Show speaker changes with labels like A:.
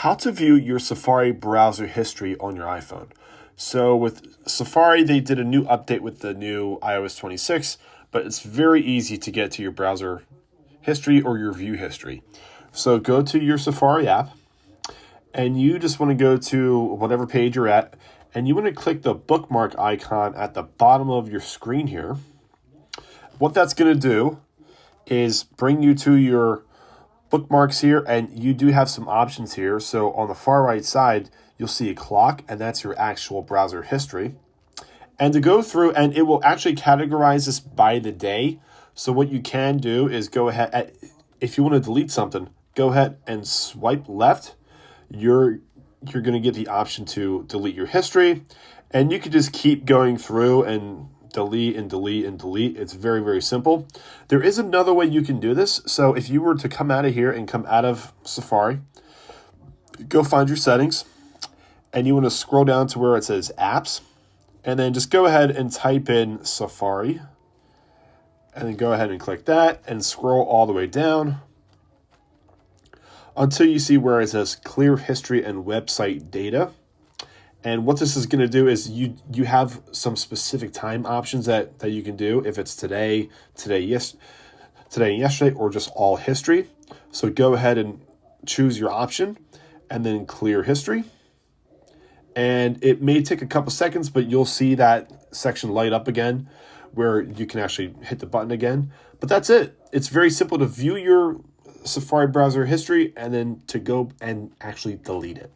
A: how to view your Safari browser history on your iPhone. So with Safari, they did a new update with the new iOS 26, but it's very easy to get to your browser history or your view history. So go to your Safari app, and you just want to go to whatever page you're at, and you want to click the bookmark icon at the bottom of your screen here. What that's going to do is bring you to your bookmarks here, and you do have some options here. So on the far right side, you'll see a clock, and that's your actual browser history. And to go through, and it will actually categorize this by the day. So what you can do is go ahead, if you want to delete something, go ahead and swipe left. You're going to get the option to delete your history, and you can just keep going through and delete and delete and delete. It's very, very simple. There is another way you can do this. So if you were to come out of here and come out of Safari, go find your settings, and you want to scroll down to where it says apps, and then just go ahead and type in Safari, and then go ahead and click that and scroll all the way down until you see where it says clear history and website data. And what this is going to do is you have some specific time options that you can do, if it's today, yesterday, or just all history. So go ahead and choose your option and then clear history. And it may take a couple seconds, but you'll see that section light up again where you can actually hit the button again. But that's it. It's very simple to view your Safari browser history and then to go and actually delete it.